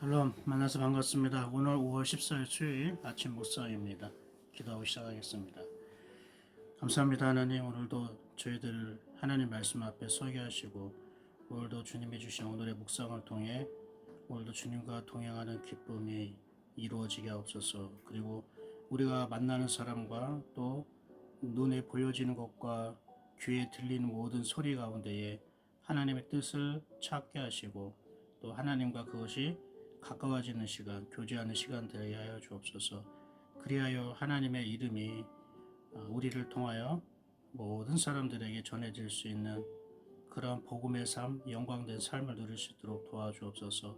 샬롬, 만나서 반갑습니다. 오늘 5월 14일 수요일 아침 묵상입니다. 기도하고 시작하겠습니다. 감사합니다 하나님. 오늘도 저희들을 하나님 말씀 앞에 서게 하시고 오늘도 주님이 주신 오늘의 묵상을 통해 오늘도 주님과 동행하는 기쁨이 이루어지게 하옵소서. 그리고 우리가 만나는 사람과 또 눈에 보여지는 것과 귀에 들리는 모든 소리 가운데에 하나님의 뜻을 찾게 하시고 또 하나님과 그것이 가까워지는 시간, 교제하는 시간 되게 하여 주옵소서. 그리하여 하나님의 이름이 우리를 통하여 모든 사람들에게 전해질 수 있는 그런 복음의 삶, 영광된 삶을 누릴 수 있도록 도와주옵소서.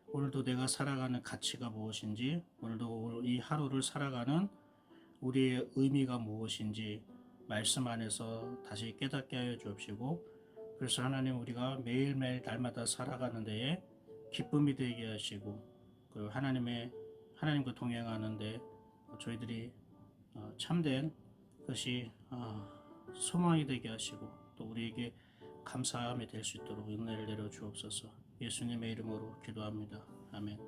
오늘도 내가 살아가는 가치가 무엇인지, 오늘도 이 하루를 살아가는 우리의 의미가 무엇인지 말씀 안에서 다시 깨닫게 하여 주옵시고, 그래서 하나님 우리가 매일매일 날마다 살아가는 데에 기쁨이 되게 하시고, 그리고 하나님과 동행하는데 저희들이 참된 것이 소망이 되게 하시고 또 우리에게 감사함이 될 수 있도록 은혜를 내려 주옵소서. 예수님의 이름으로 기도합니다. 아멘.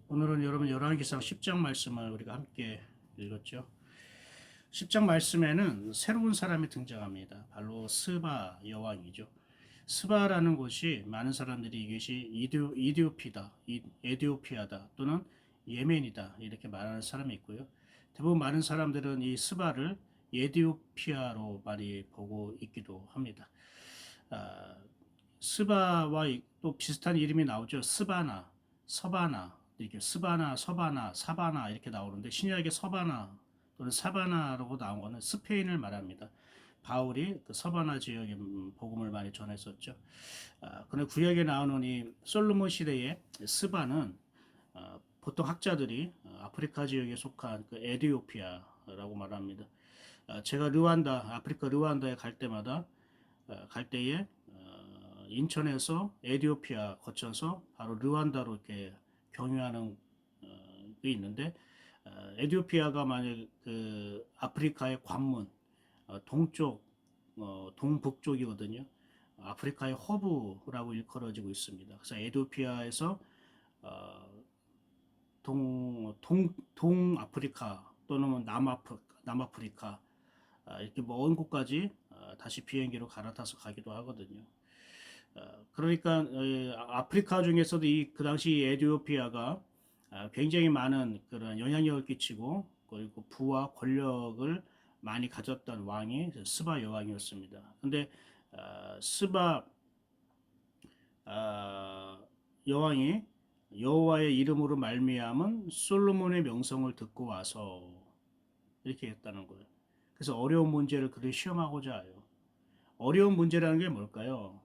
오늘은 여러분 열왕기상 10장 말씀을 우리가 함께 읽었죠. 10장 말씀에는 새로운 사람이 등장합니다. 바로 스바 여왕이죠. 스바라는 곳이 많은 사람들이 이것이 에디오피아다 또는 예멘이다 이렇게 말하는 사람이 있고요. 대부분 많은 사람들은 이 스바를 에디오피아로 많이 보고 있기도 합니다. 스바와 또 비슷한 이름이 나오죠. 스바나, 서바나, 이렇게 스바나, 서바나, 사바나 이렇게 나오는데 신약의 서바나 또는 사바나라고 나온 것은 스페인을 말합니다. 바울이 그 서바나 지역에 복음을 많이 전했었죠. 그런데 구약에 나오는 이 솔로몬 시대의 스바는 보통 학자들이 아프리카 지역에 속한 그 에디오피아라고 말합니다. 제가 아프리카 르완다에 갈 때마다 갈 때에 인천에서 에디오피아 거쳐서 바로 르완다로 이렇게 경유하는 게 있는데 에디오피아가 만약 그 아프리카의 관문 동쪽 동북쪽이거든요. 아프리카의 허브라고 일컬어지고 있습니다. 그래서 에디오피아에서 동아프리카 또는 뭐 남아프리카 이렇게 먼 곳까지 다시 비행기로 갈아타서 가기도 하거든요. 그러니까 아프리카 중에서도 그 당시 에티오피아가 굉장히 많은 그런 영향력을 끼치고 그리고 부와 권력을 많이 가졌던 왕이 스바 여왕이었습니다. 근데 스바 여왕이 여호와의 이름으로 말미암은 솔로몬의 명성을 듣고 와서 이렇게 했다는 거예요. 그래서 어려운 문제를 그를 시험하고자 해요. 어려운 문제라는 게 뭘까요?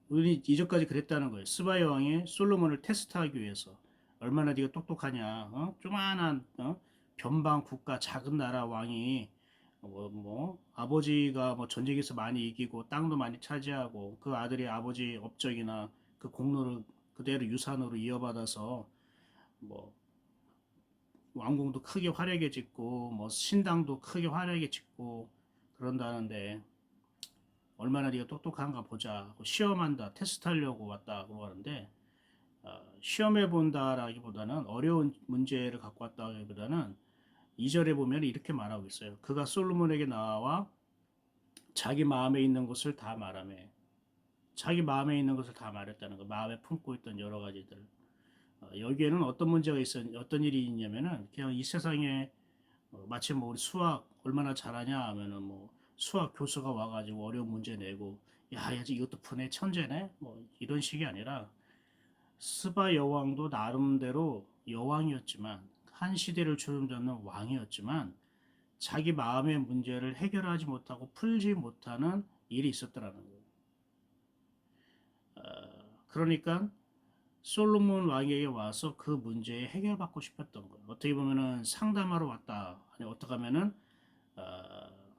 우리 이전까지 그랬다는 거예요. 스바 여왕이 솔로몬을 테스트하기 위해서 얼마나 네가 똑똑하냐, 조만한 변방 국가 작은 나라 왕이 아버지가 뭐 전쟁에서 많이 이기고 땅도 많이 차지하고 그 아들이 아버지 업적이나 그 공로를 그대로 유산으로 이어받아서 뭐 왕궁도 크게 화려하게 짓고 뭐 신당도 크게 화려하게 짓고 그런다는데 얼마나 네가 똑똑한가 보자. 시험한다, 테스트하려고 왔다고 하는데 시험해 본다라기보다는 어려운 문제를 갖고 왔다기보다는 2절에 보면 이렇게 말하고 있어요. 그가 솔로몬에게 나와 자기 마음에 있는 것을 다 말하며 자기 마음에 있는 것을 다 말했다는 거. 마음에 품고 있던 여러 가지들. 여기에는 어떤 문제가 어떤 일이 있냐면은 그냥 이 세상에 마치 뭐 우리 수학 얼마나 잘하냐 하면은 뭐 수학 교수가 와가지고 어려운 문제 내고 야 이것도 푸네 천재네 뭐 이런 식이 아니라 스바 여왕도 나름대로 여왕이었지만 한 시대를 주름잡는 왕이었지만 자기 마음의 문제를 해결하지 못하고 풀지 못하는 일이 있었더라는 거예요. 그러니까 솔로몬 왕에게 와서 그 문제에 해결받고 싶었던 거예요. 어떻게 보면은 상담하러 왔다. 아니 어떻게 하면은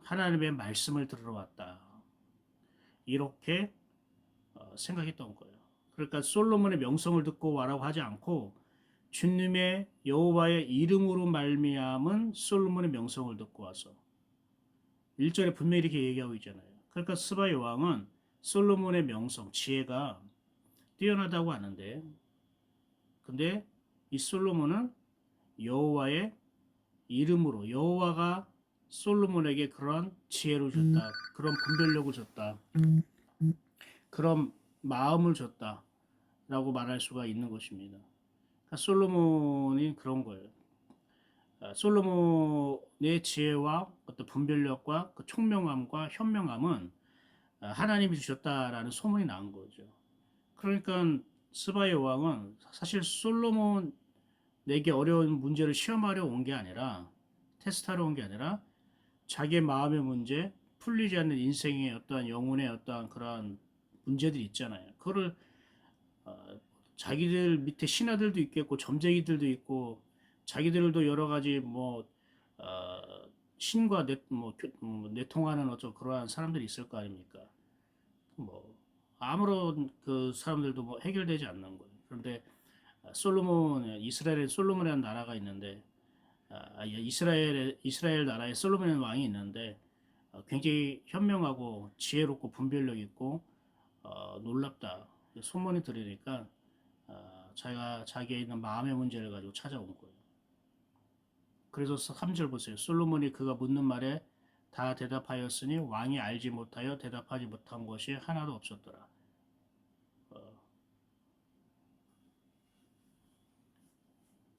하나님의 말씀을 들으러 왔다. 이렇게 생각했던 거예요. 그러니까 솔로몬의 명성을 듣고 와라고 하지 않고 주님의 여호와의 이름으로 말미암은 솔로몬의 명성을 듣고 와서 1절에 분명히 이렇게 얘기하고 있잖아요. 그러니까 스바 여왕은 솔로몬의 명성, 지혜가 뛰어나다고 하는데 근데 이 솔로몬은 여호와의 이름으로 여호와가 솔로몬에게 그런 지혜를 줬다. 그런 분별력을 줬다. 그런 마음을 줬다. 라고 말할 수가 있는 것입니다. 그러니까 솔로몬이 그런 거예요. 솔로몬의 지혜와 어떤 분별력과 그 총명함과 현명함은 하나님이 주셨다라는 소문이 난 거죠. 그러니까 스바의 왕은 사실 솔로몬에게 어려운 문제를 시험하려 온 게 아니라 테스트하러 온 게 아니라 자기의 마음의 문제, 풀리지 않는 인생의 어떠한 영혼의 어떠한 그러한 문제들이 있잖아요. 그거를 어, 자기들 밑에 신하들도 있겠고 점쟁이들도 있고 자기들도 여러 가지 뭐 어, 신과 내통하는 어쩌 그러한 사람들이 있을 거 아닙니까? 뭐 아무런 그 사람들도 뭐 해결되지 않는 거예요. 그런데 이스라엘에 솔로몬이라는 나라가 있는데 이스라엘 나라에 솔로몬이라는 왕이 있는데 굉장히 현명하고 지혜롭고 분별력 있고 놀랍다 소문이 들으니까 자기가 자기의 있는 마음의 문제를 가지고 찾아온 거예요. 그래서 3절 보세요. 솔로몬이 그가 묻는 말에 다 대답하였으니 왕이 알지 못하여 대답하지 못한 것이 하나도 없었더라.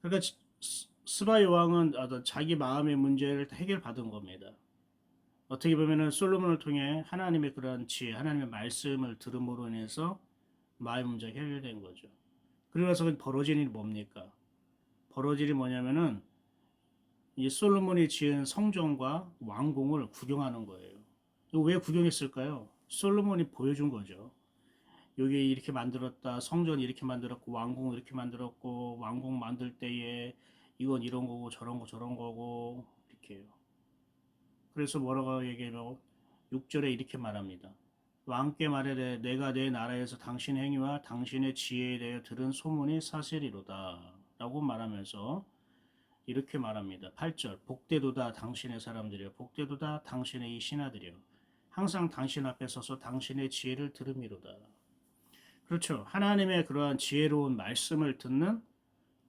그러니까 스바의 왕은 자기 마음의 문제를 해결받은 겁니다. 어떻게 보면은 솔로몬을 통해 하나님의 그런 지혜, 하나님의 말씀을 들음으로 인해서 마음의 문제가 해결된 거죠. 그러면서 벌어진 일이 뭡니까? 벌어진 일이 뭐냐면은 이 솔로몬이 지은 성전과 왕궁을 구경하는 거예요. 이거 왜 구경했을까요? 솔로몬이 보여준 거죠. 여기 이렇게 만들었다, 성전 이렇게 만들었고, 왕궁 이렇게 만들었고, 왕궁 만들 때에 이건 이런 거고, 저런 거 저런 거고, 이렇게요. 그래서 뭐라고 얘기하면 6절에 이렇게 말합니다. 왕께 말하되 내가 내 나라에서 당신의 행위와 당신의 지혜에 대해 들은 소문이 사실이로다. 라고 말하면서 이렇게 말합니다. 8절 복되도다 당신의 사람들이여 복되도다 당신의 이 신하들이여 항상 당신 앞에 서서 당신의 지혜를 들음이로다. 그렇죠. 하나님의 그러한 지혜로운 말씀을 듣는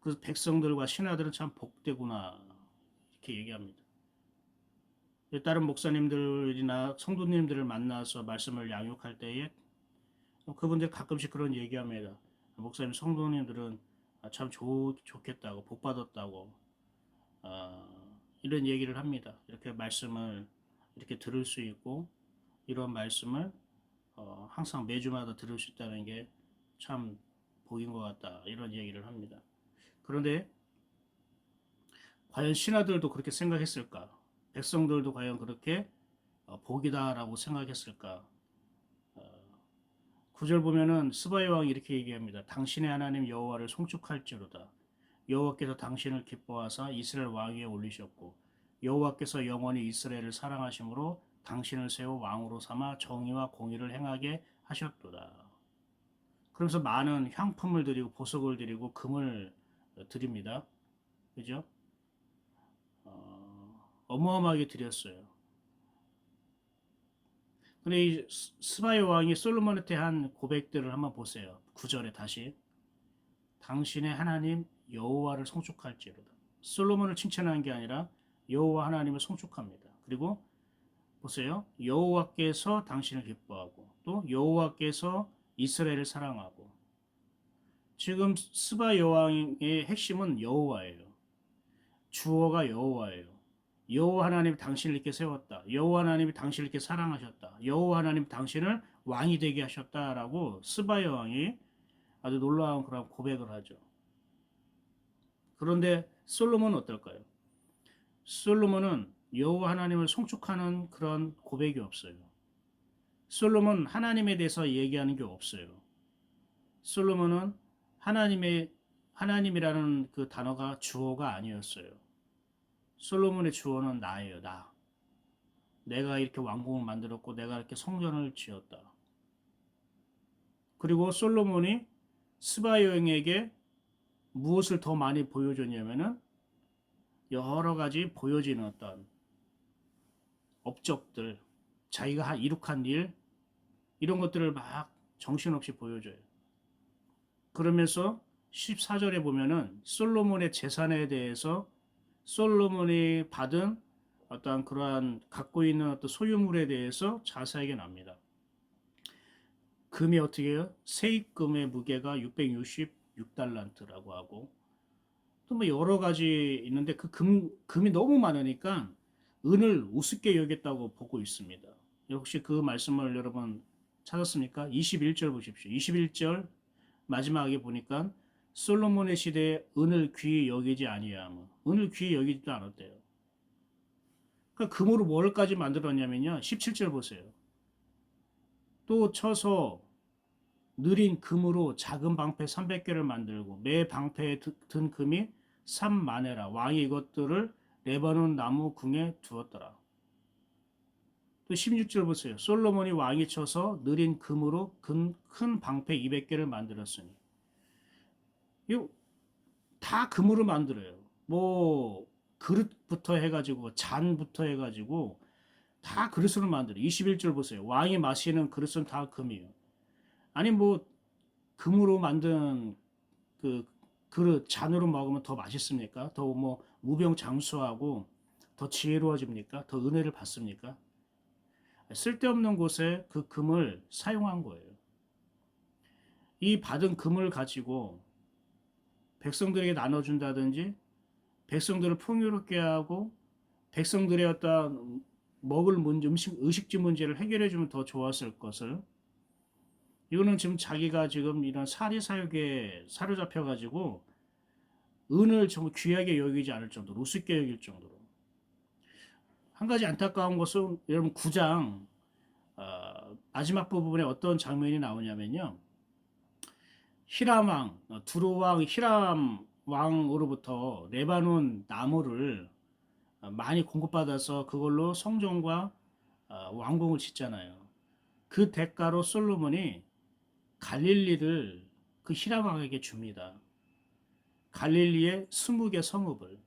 그 백성들과 신하들은 참 복되구나 이렇게 얘기합니다. 다른 목사님들이나 성도님들을 만나서 말씀을 양육할 때에 그분들 가끔씩 그런 얘기합니다. 목사님 성도님들은 참 좋겠다고 복 받았다고 이런 얘기를 합니다. 이렇게 말씀을 이렇게 들을 수 있고 이런 말씀을 항상 매주마다 들을 수 있다는 게 참 복인 것 같다 이런 얘기를 합니다. 그런데 과연 신하들도 그렇게 생각했을까? 백성들도 과연 그렇게 복이다라고 생각했을까? 9절 보면은 스바의 왕이 이렇게 얘기합니다. 당신의 하나님 여호와를 송축할지로다. 여호와께서 당신을 기뻐하사 이스라엘 왕위에 올리셨고 여호와께서 영원히 이스라엘을 사랑하심으로 당신을 세워 왕으로 삼아 정의와 공의를 행하게 하셨도다. 그러면서 많은 향품을 드리고 보석을 드리고 금을 드립니다. 그죠? 어마어마하게 드렸어요. 근데 이 스바의 왕이 솔로몬한테 한 고백들을 한번 보세요. 9절에 다시 당신의 하나님 여호와를 송축할지로다. 솔로몬을 칭찬한 게 아니라 여호와 하나님을 송축합니다. 그리고 보세요. 여호와께서 당신을 기뻐하고 또 여호와께서 이스라엘을 사랑하고 지금 스바 여왕의 핵심은 여호와예요. 주어가 여호와예요. 여호와 하나님이 당신을 이렇게 세웠다. 여호와 하나님이 당신을 이렇게 사랑하셨다. 여호와 하나님이 당신을 왕이 되게 하셨다라고 스바 여왕이 아주 놀라운 그런 고백을 하죠. 그런데 솔로몬은 어떨까요? 솔로몬은 여호와 하나님을 송축하는 그런 고백이 없어요. 솔로몬은 하나님에 대해서 얘기하는 게 없어요. 솔로몬은 하나님이라는 그 단어가 주어가 아니었어요. 솔로몬의 주어는 나예요, 나. 내가 이렇게 왕궁을 만들었고 내가 이렇게 성전을 지었다. 그리고 솔로몬이 스바 여인에게 무엇을 더 많이 보여줬냐면은 여러 가지 보여지는 어떤 업적들, 자기가 이룩한 일 이런 것들을 막 정신없이 보여줘요. 그러면서 14절에 보면은 솔로몬의 재산에 대해서 솔로몬이 받은 어떠한 그러한 갖고 있는 어떤 소유물에 대해서 자세하게 납니다. 금이 어떻게 해요? 세입금의 무게가 666달란트라고 하고 또 뭐 여러 가지 있는데 그 금이 너무 많으니까 은을 우습게 여겼다고 보고 있습니다. 혹시 그 말씀을 여러분 찾았습니까? 21절 보십시오. 21절 마지막에 보니까 솔로몬의 시대에 은을 귀히 여기지 아니하며 은을 귀히 여기지도 않았대요. 그러니까 금으로 뭘까지 만들었냐면요. 17절 보세요. 또 쳐서 느린 금으로 작은 방패 300개를 만들고 매 방패에 든 금이 3만에라. 왕이 이것들을 레바논 나무 궁에 두었더라. 또 16절 보세요. 솔로몬이 왕이 쳐서 느린 금으로 큰 방패 200개를 만들었으니. 이거 다 금으로 만들어요. 뭐 그릇부터 해가지고 잔부터 해가지고 다 그릇으로 만들어요. 21절 보세요. 왕이 마시는 그릇은 다 금이에요. 아니 뭐 금으로 만든 그 그릇 잔으로 먹으면 더 맛있습니까? 더 뭐 무병장수하고 더 지혜로워집니까? 더 은혜를 받습니까? 쓸데없는 곳에 그 금을 사용한 거예요. 이 받은 금을 가지고 백성들에게 나눠준다든지 백성들을 풍요롭게 하고 백성들의 어떤 먹을 문제, 의식주 문제를 해결해주면 더 좋았을 것을 이거는 지금 자기가 지금 이런 사리사욕에 사로잡혀가지고 은을 정말 귀하게 여기지 않을 정도로 우습게 여길 정도로 한 가지 안타까운 것은 여러분 9장 마지막 부분에 어떤 장면이 나오냐면요. 히람 왕, 두로 왕 히람 왕으로부터 레바논 나무를 많이 공급받아서 그걸로 성전과 왕궁을 짓잖아요. 그 대가로 솔로몬이 갈릴리를 그 히람 왕에게 줍니다. 갈릴리의 20개 성읍을.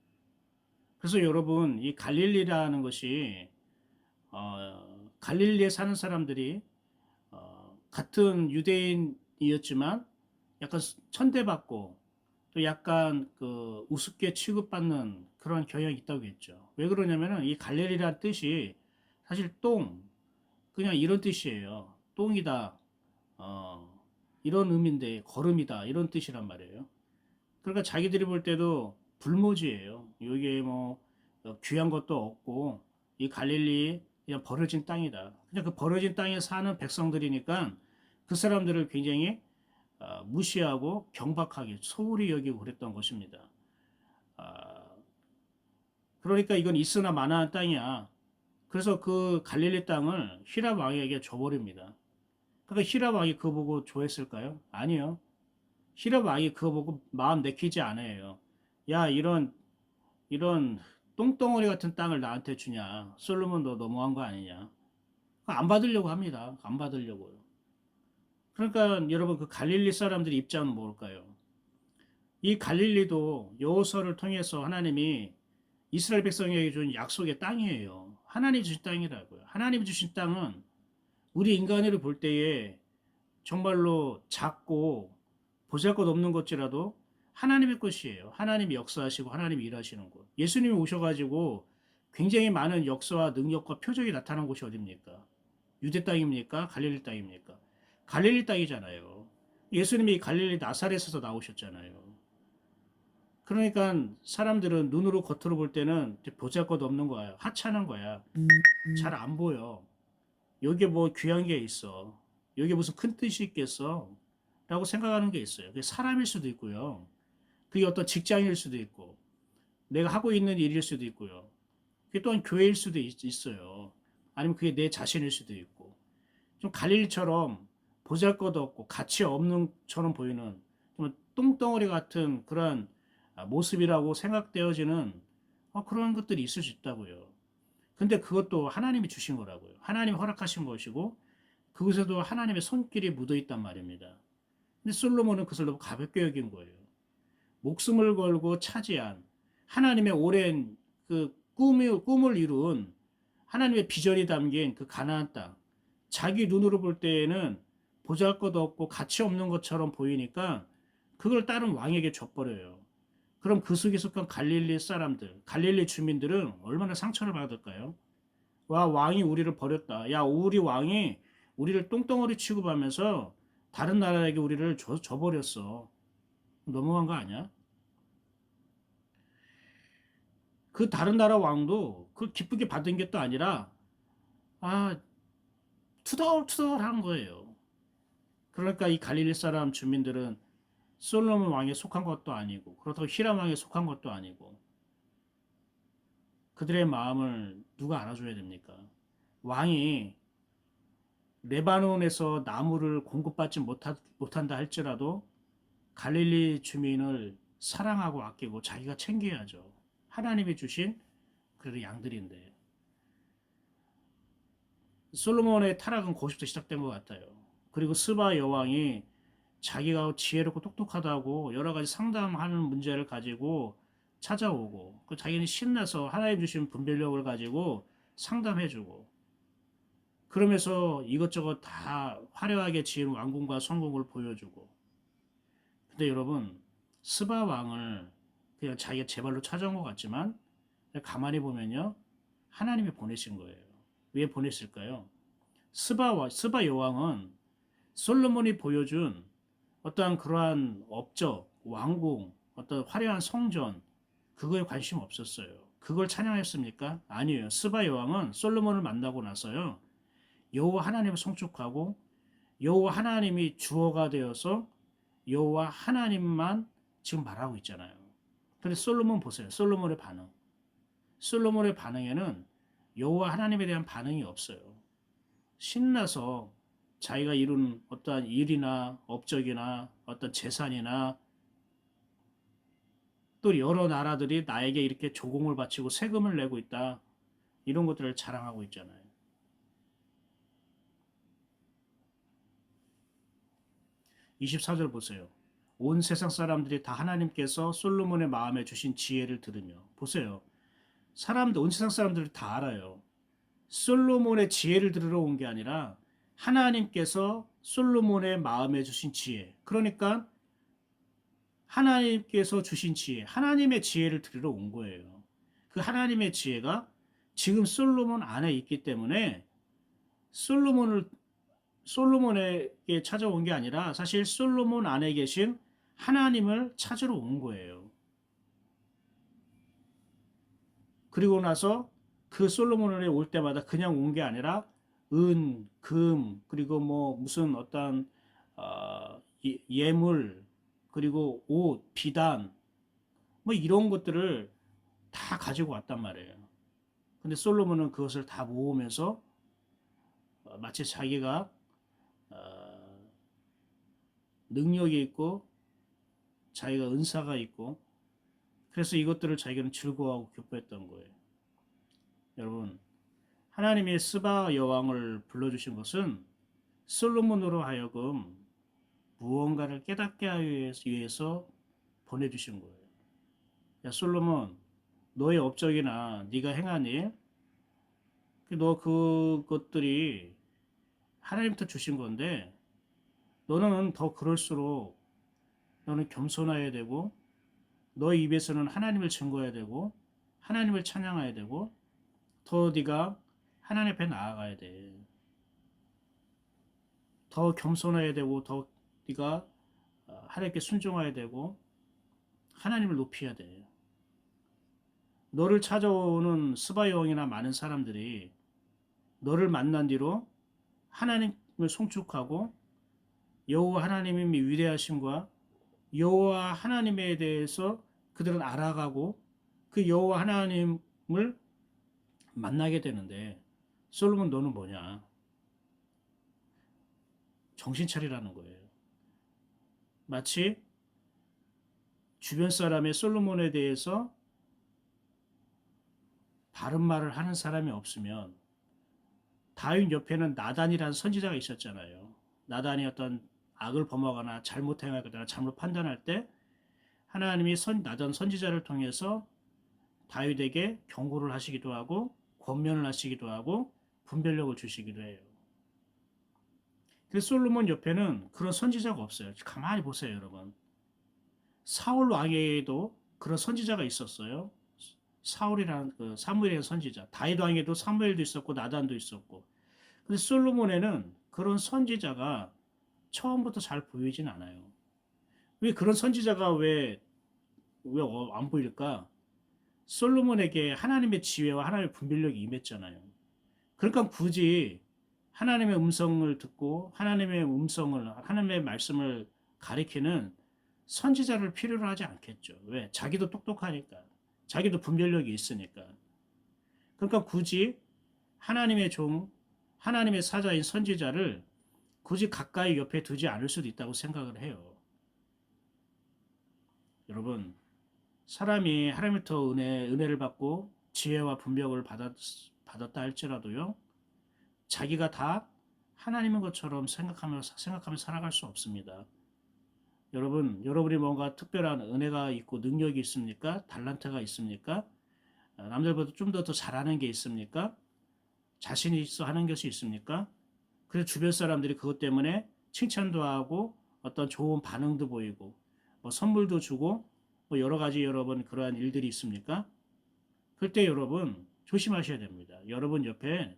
그래서 여러분 이 갈릴리라는 것이 갈릴리에 사는 사람들이 같은 유대인이었지만 약간 천대받고 또 약간 그 우습게 취급받는 그런 경향이 있다고 했죠. 왜 그러냐면은 이 갈릴리라는 뜻이 사실 똥 그냥 이런 뜻이에요. 똥이다. 이런 의미인데 걸음이다 이런 뜻이란 말이에요. 그러니까 자기들이 볼 때도 불모지예요. 이게 뭐 귀한 것도 없고 이 갈릴리 그냥 버려진 땅이다. 그냥 그 버려진 땅에 사는 백성들이니까 그 사람들을 굉장히 무시하고 경박하게 소홀히 여기고 그랬던 것입니다. 아, 그러니까 이건 있으나 마나한 땅이야. 그래서 그 갈릴리 땅을 히랍 왕에게 줘버립니다. 그러니까 히랍 왕이 그거 보고 좋아했을까요? 아니요. 히랍 왕이 그거 보고 마음 내키지 않아요. 야, 이런 똥덩어리 같은 땅을 나한테 주냐. 솔로몬 너 너무한 거 아니냐. 안 받으려고 합니다. 안 받으려고요. 그러니까 여러분 그 갈릴리 사람들의 입장은 뭘까요? 이 갈릴리도 여호수아를 통해서 하나님이 이스라엘 백성에게 준 약속의 땅이에요. 하나님 주신 땅이라고요. 하나님 주신 땅은 우리 인간으로 볼 때에 정말로 작고 보잘것없는 것이라도 하나님의 것이에요. 하나님이 역사하시고 하나님이 일하시는 곳. 예수님이 오셔가지고 굉장히 많은 역사와 능력과 표적이 나타난 곳이 어딥니까? 유대 땅입니까? 갈릴리 땅입니까? 갈릴리 땅이잖아요. 예수님이 갈릴리 나사렛에서 나오셨잖아요. 그러니까 사람들은 눈으로 겉으로 볼 때는 보잘것없는 거야. 하찮은 거야. 잘 안 보여. 여기에 뭐 귀한 게 있어. 여기에 무슨 큰 뜻이 있겠어. 라고 생각하는 게 있어요. 그게 사람일 수도 있고요. 그게 어떤 직장일 수도 있고, 내가 하고 있는 일일 수도 있고요. 그게 또한 교회일 수도 있어요. 아니면 그게 내 자신일 수도 있고. 좀 갈릴리처럼 보잘것없고 가치 없는 처럼 보이는 좀 똥덩어리 같은 그런 모습이라고 생각되어지는 그런 것들이 있을 수 있다고요. 근데 그것도 하나님이 주신 거라고요. 하나님이 허락하신 것이고 그것에도 하나님의 손길이 묻어 있단 말입니다. 근데 솔로몬은 그것을 너무 가볍게 여긴 거예요. 목숨을 걸고 차지한 하나님의 오랜 그 꿈을 이룬 하나님의 비전이 담긴 그 가나안 땅. 자기 눈으로 볼 때에는 보잘것없고 가치 없는 것처럼 보이니까 그걸 다른 왕에게 줘버려요. 그럼 그 속에 속한 갈릴리 사람들, 갈릴리 주민들은 얼마나 상처를 받을까요? 와, 왕이 우리를 버렸다. 야, 우리 왕이 우리를 똥덩어리 취급하면서 다른 나라에게 우리를 줘버렸어. 너무한 거 아니야? 그 다른 나라 왕도 그 기쁘게 받은 게 또 아니라, 아, 투덜투덜한 거예요. 그러니까 이 갈릴리 사람 주민들은 솔로몬 왕에 속한 것도 아니고, 그렇다고 히람 왕에 속한 것도 아니고, 그들의 마음을 누가 알아줘야 됩니까? 왕이 레바논에서 나무를 공급받지 못한다 할지라도 갈릴리 주민을 사랑하고 아끼고 자기가 챙겨야죠. 하나님이 주신 그래도 양들인데. 솔로몬의 타락은 거기서부터 시작된 것 같아요. 그리고 스바 여왕이 자기가 지혜롭고 똑똑하다고 여러 가지 상담하는 문제를 가지고 찾아오고 그 자기는 신나서 하나님 주신 분별력을 가지고 상담해주고 그러면서 이것저것 다 화려하게 지은 왕궁과 성궁을 보여주고 근데 여러분 스바 왕을 그냥 자기가 제 발로 찾아온 것 같지만 가만히 보면요 하나님이 보내신 거예요. 왜 보냈을까요? 스바 여왕은 솔로몬이 보여준 어떠한 그러한 업적, 왕궁, 어떤 화려한 성전 그거에 관심 없었어요. 그걸 찬양했습니까? 아니에요. 스바 여왕은 솔로몬을 만나고 나서요. 여호와 하나님을 송축하고 여호와 하나님이 주어가 되어서 여호와 하나님만 지금 말하고 있잖아요. 근데 솔로몬 보세요. 솔로몬의 반응. 솔로몬의 반응에는 여호와 하나님에 대한 반응이 없어요. 신나서 자기가 이룬 어떠한 일이나 업적이나 어떤 재산이나 또 여러 나라들이 나에게 이렇게 조공을 바치고 세금을 내고 있다. 이런 것들을 자랑하고 있잖아요. 24절 보세요. 온 세상 사람들이 다 하나님께서 솔로몬의 마음에 주신 지혜를 들으며 보세요. 온 세상 사람들이 다 알아요. 솔로몬의 지혜를 들으러 온 게 아니라 하나님께서 솔로몬의 마음에 주신 지혜. 그러니까 하나님께서 주신 지혜, 하나님의 지혜를 들으러 온 거예요. 그 하나님의 지혜가 지금 솔로몬 안에 있기 때문에 솔로몬에게 찾아온 게 아니라 사실 솔로몬 안에 계신 하나님을 찾으러 온 거예요. 그리고 나서 그 솔로몬에 올 때마다 그냥 온 게 아니라 은, 금, 그리고 뭐 무슨 어떤 예물, 그리고 옷, 비단, 뭐 이런 것들을 다 가지고 왔단 말이에요. 근데 솔로몬은 그것을 다 모으면서 마치 자기가 어, 능력이 있고 자기가 은사가 있고 그래서 이것들을 자기는 즐거워하고 기뻐했던 거예요. 여러분 하나님이 스바 여왕을 불러주신 것은 솔로몬으로 하여금 무언가를 깨닫게 하기 위해서 보내주신 거예요. 야 솔로몬 너의 업적이나 네가 행한 일, 너 그것들이 하나님부터 주신 건데 너는 더 그럴수록 너는 겸손해야 되고 너 입에서는 하나님을 증거해야 되고 하나님을 찬양해야 되고 더 네가 하나님 앞에 나아가야 돼. 더 겸손해야 되고 더 네가 하나님께 순종해야 되고 하나님을 높여야 돼. 너를 찾아오는 스바여왕이나 많은 사람들이 너를 만난 뒤로 하나님을 송축하고 여호와 하나님의 위대하심과 여호와 하나님에 대해서 그들은 알아가고 그 여호와 하나님을 만나게 되는데 솔로몬 너는 뭐냐? 정신 차리라는 거예요. 마치 주변 사람의 솔로몬에 대해서 바른 말을 하는 사람이 없으면 다윗 옆에는 나단이라는 선지자가 있었잖아요. 나단이 어떤 악을 범하거나 잘못 행하거나 잘못 판단할 때 하나님이 나단 선지자를 통해서 다윗에게 경고를 하시기도 하고 권면을 하시기도 하고 분별력을 주시기도 해요. 근데 솔로몬 옆에는 그런 선지자가 없어요. 가만히 보세요, 여러분. 사울 왕에도 그런 선지자가 있었어요. 사울이라는 그 사무엘이라는 선지자. 다윗 왕에도 사무엘도 있었고 나단도 있었고. 근데 솔로몬에는 그런 선지자가 처음부터 잘 보이진 않아요. 왜 그런 선지자가 왜 안 보일까? 솔로몬에게 하나님의 지혜와 하나님의 분별력이 임했잖아요. 그러니까 굳이 하나님의 음성을 듣고 하나님의 말씀을 가리키는 선지자를 필요로 하지 않겠죠. 왜? 자기도 똑똑하니까. 자기도 분별력이 있으니까. 그러니까 굳이 하나님의 종, 하나님의 사자인 선지자를 굳이 가까이 옆에 두지 않을 수도 있다고 생각을 해요. 여러분, 사람이 하나님부터 은혜를 받고 지혜와 분별을 받았다 할지라도요, 자기가 다 하나님인 것처럼 생각하며 살아갈 수 없습니다. 여러분이 뭔가 특별한 은혜가 있고 능력이 있습니까? 달란트가 있습니까? 남들보다 좀 더 잘하는 게 있습니까? 자신이 있어 하는 것이 있습니까? 그래서 주변 사람들이 그것 때문에 칭찬도 하고 어떤 좋은 반응도 보이고 뭐 선물도 주고 뭐 여러 가지 여러분 그러한 일들이 있습니까? 그때 여러분 조심하셔야 됩니다. 여러분 옆에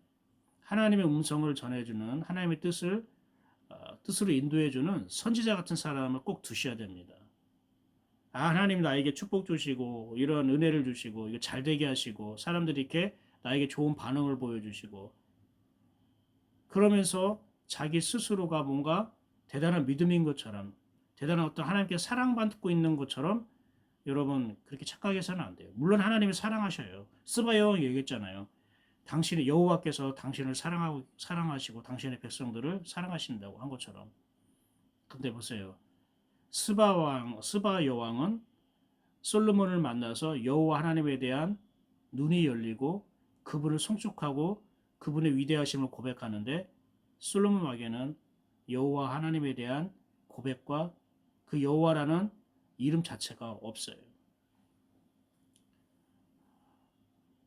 하나님의 음성을 전해주는 하나님의 뜻으로 인도해주는 선지자 같은 사람을 꼭 두셔야 됩니다. 하나님 나에게 축복 주시고 이런 은혜를 주시고 이거 잘 되게 하시고 사람들이 이렇게 나에게 좋은 반응을 보여주시고 그러면서 자기 스스로가 뭔가 대단한 믿음인 것처럼 대단한 어떤 하나님께 사랑받고 있는 것처럼 여러분 그렇게 착각해서는 안 돼요. 물론 하나님이 사랑하셔요. 스바 여왕이 얘기했잖아요. 당신의 여호와께서 당신을 사랑하시고 당신의 백성들을 사랑하신다고 한 것처럼. 근데 보세요. 스바 여왕은 솔로몬을 만나서 여호와 하나님에 대한 눈이 열리고 그분을 송축하고 그분의 위대하심을 고백하는데 솔로몬 왕에는 여호와 하나님에 대한 고백과 그 여호와라는 이름 자체가 없어요.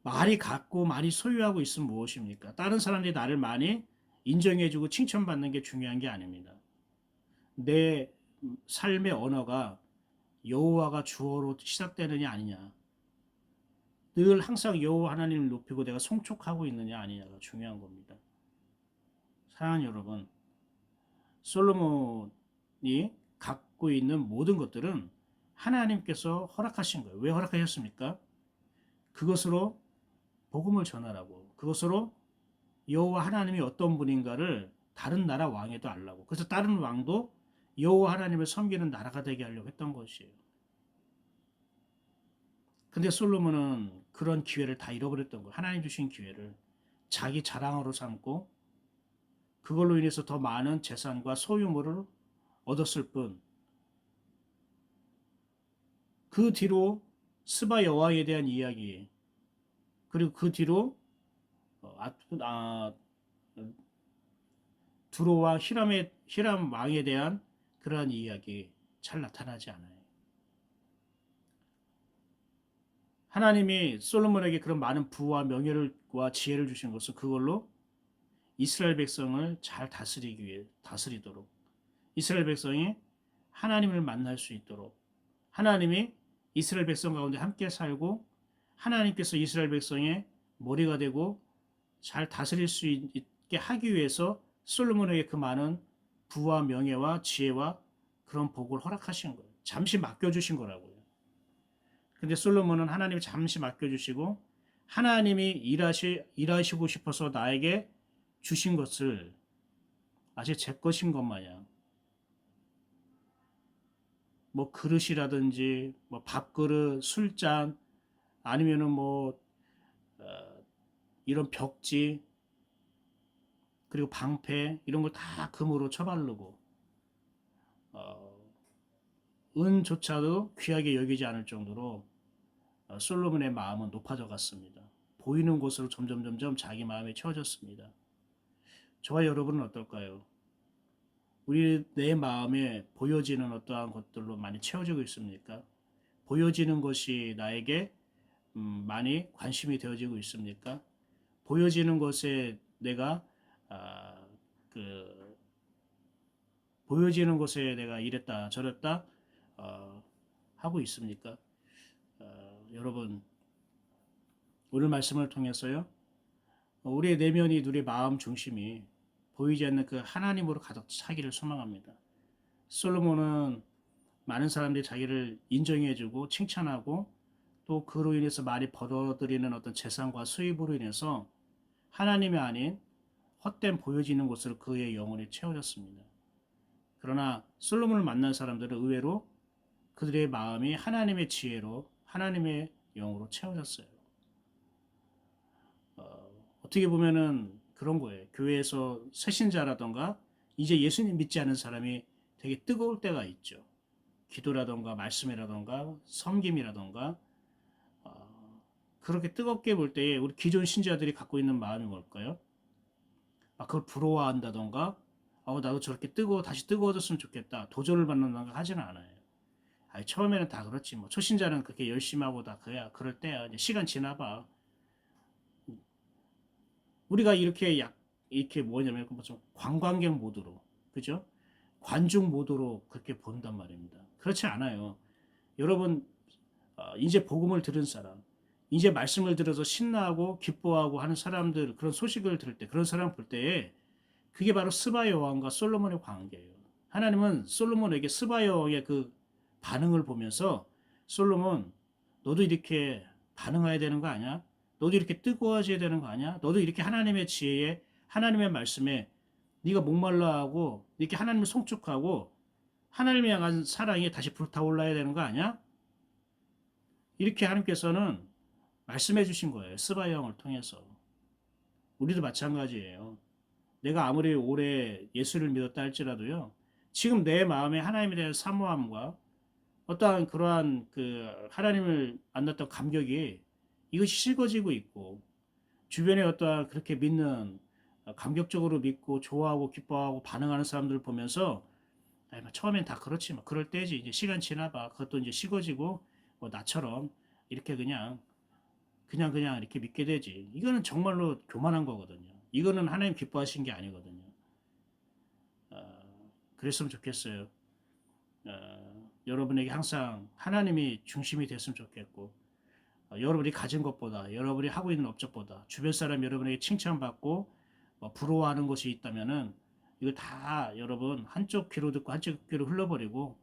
많이 갖고 많이 소유하고 있으면 무엇입니까? 다른 사람들이 나를 많이 인정해주고 칭찬받는 게 중요한 게 아닙니다. 내 삶의 언어가 여호와가 주어로 시작되느냐 아니냐. 늘 항상 여호와 하나님을 높이고 내가 송축하고 있느냐 아니냐가 중요한 겁니다. 사랑하는 여러분, 솔로몬이 갖고 있는 모든 것들은 하나님께서 허락하신 거예요. 왜 허락하셨습니까? 그것으로 복음을 전하라고. 그것으로 여호와 하나님이 어떤 분인가를 다른 나라 왕에도 알라고. 그래서 다른 왕도 여호와 하나님을 섬기는 나라가 되게 하려고 했던 것이에요. 근데 솔로몬은 그런 기회를 다 잃어버렸던 거예요. 하나님 주신 기회를 자기 자랑으로 삼고 그걸로 인해서 더 많은 재산과 소유물을 얻었을 뿐 그 뒤로 스바 여왕에 대한 이야기 그리고 그 뒤로 아, 아, 두로와 히람 왕에 대한 그러한 이야기 잘 나타나지 않아요. 하나님이 솔로몬에게 그런 많은 부와 명예와 지혜를 주신 것은 그걸로 이스라엘 백성을 잘 다스리도록 이스라엘 백성이 하나님을 만날 수 있도록 하나님이 이스라엘 백성 가운데 함께 살고 하나님께서 이스라엘 백성의 머리가 되고 잘 다스릴 수 있게 하기 위해서 솔로몬에게 그 많은 부와 명예와 지혜와 그런 복을 허락하신 거예요. 잠시 맡겨주신 거라고요. 근데 솔로몬은 하나님이 잠시 맡겨주시고 하나님이 일하시고 싶어서 나에게 주신 것을 아직 제 것인 것 마냥 뭐 그릇이라든지 뭐 밥그릇, 술잔 아니면은 뭐 이런 벽지 그리고 방패 이런 걸 다 금으로 처바르고 어, 은조차도 귀하게 여기지 않을 정도로 솔로몬의 마음은 높아져 갔습니다. 보이는 곳으로 점점 자기 마음이 채워졌습니다. 저와 여러분은 어떨까요? 내 마음에 보여지는 어떠한 것들로 많이 채워지고 있습니까? 보여지는 것이 나에게 많이 관심이 되어지고 있습니까? 보여지는 것에 내가 아, 보여지는 것에 내가 이랬다 저랬다 어, 하고 있습니까? 여러분, 오늘 말씀을 통해서요, 우리의 내면이, 우리의 마음 중심이 보이지 않는 그 하나님으로 가득 차기를 소망합니다. 솔로몬은 많은 사람들이 자기를 인정해주고 칭찬하고 또 그로 인해서 많이 벌어들이는 어떤 재산과 수입으로 인해서 하나님이 아닌 헛된 보여지는 것으로 그의 영혼이 채워졌습니다. 그러나 솔로몬을 만난 사람들은 의외로 그들의 마음이 하나님의 지혜로 하나님의 영으로 채워졌어요. 어떻게 보면은 그런 거예요. 교회에서 새신자라던가 이제 예수님 믿지 않은 사람이 되게 뜨거울 때가 있죠. 기도라던가 말씀이라던가 섬김이라던가 그렇게 뜨겁게 볼 때에 우리 기존 신자들이 갖고 있는 마음이 뭘까요? 막 그걸 부러워한다던가 나도 저렇게 다시 뜨거워졌으면 좋겠다. 도전을 받는다던가 하지는 않아요. 아니, 처음에는 다 그렇지. 뭐 초신자는 그렇게 열심히 하고 다 그럴 때야. 이제 시간 지나봐. 우리가 이렇게 뭐냐면 좀 관광객 모드로, 그죠? 관중 모드로 그렇게 본단 말입니다. 그렇지 않아요. 여러분, 이제 복음을 들은 사람, 이제 말씀을 들어서 신나하고 기뻐하고 하는 사람들, 그런 소식을 들을 때, 그런 사람 볼 때에 그게 바로 스바 여왕과 솔로몬의 관계예요. 하나님은 솔로몬에게 스바 여왕의 그 반응을 보면서 솔로몬, 너도 이렇게 반응해야 되는 거 아니야? 너도 이렇게 뜨거워져야 되는 거 아니야? 너도 이렇게 하나님의 지혜에 하나님의 말씀에 네가 목말라하고 이렇게 하나님을 송축하고 하나님을 향한 사랑이 다시 불타올라야 되는 거 아니야? 이렇게 하나님께서는 말씀해 주신 거예요. 스바 여왕을 통해서. 우리도 마찬가지예요. 내가 아무리 오래 예수를 믿었다 할지라도요. 지금 내 마음에 하나님에 대한 사모함과 어떠한 그러한 그 하나님을 만났던 감격이 이것이 식어지고 있고 주변에 어떠한 그렇게 믿는 감격적으로 믿고 좋아하고 기뻐하고 반응하는 사람들을 보면서 처음엔 다 그렇지 뭐 그럴 때지 이제 시간 지나봐 그것도 이제 식어지고 뭐 나처럼 이렇게 그냥 이렇게 믿게 되지. 이거는 정말로 교만한 거거든요. 이거는 하나님 기뻐하신 게 아니거든요. 그랬으면 좋겠어요. 여러분에게 항상 하나님이 중심이 됐으면 좋겠고 여러분이 가진 것보다 여러분이 하고 있는 업적보다 주변 사람 여러분에게 칭찬받고 부러워하는 것이 있다면은 이거 다 여러분 한쪽 귀로 듣고 한쪽 귀로 흘러버리고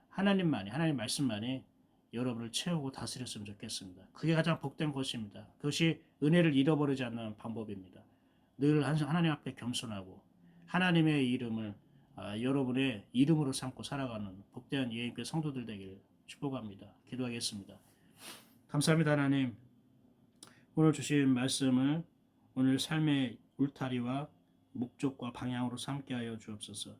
하나님 말씀만이 여러분을 채우고 다스렸으면 좋겠습니다. 그게 가장 복된 것입니다. 그것이 은혜를 잃어버리지 않는 방법입니다. 늘 항상 하나님 앞에 겸손하고 하나님의 이름을 여러분의 이름으로 삼고 살아가는 복된 예인교 성도들 되길 축복합니다. 기도하겠습니다. 감사합니다 하나님. 오늘 주신 말씀을 오늘 삶의 울타리와 목적과 방향으로 삼게 하여 주옵소서.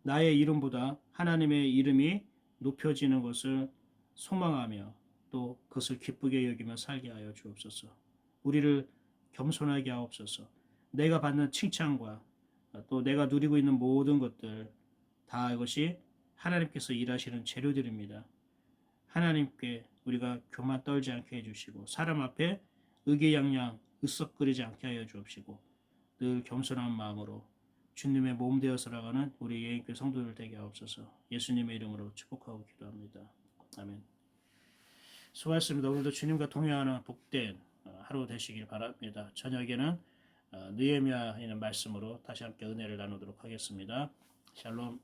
나의 이름보다 하나님의 이름이 높여지는 것을 소망하며 또 그것을 기쁘게 여기며 살게 하여 주옵소서. 우리를 겸손하게 하옵소서. 내가 받는 칭찬과 또 내가 누리고 있는 모든 것들 다 이것이 하나님께서 일하시는 재료들입니다. 하나님께 우리가 교만 떨지 않게 해주시고 사람 앞에 의기양양 으썩거리지 않게 하여 주옵시고 늘 겸손한 마음으로 주님의 몸 되어 살아가는 우리 예인교 성도들 되게 하옵소서. 예수님의 이름으로 축복하고 기도합니다. 아멘. 수고하셨습니다. 오늘도 주님과 동행하는 복된 하루 되시길 바랍니다. 저녁에는 느헤미야에 있는 말씀으로 다시 함께 은혜를 나누도록 하겠습니다. 샬롬.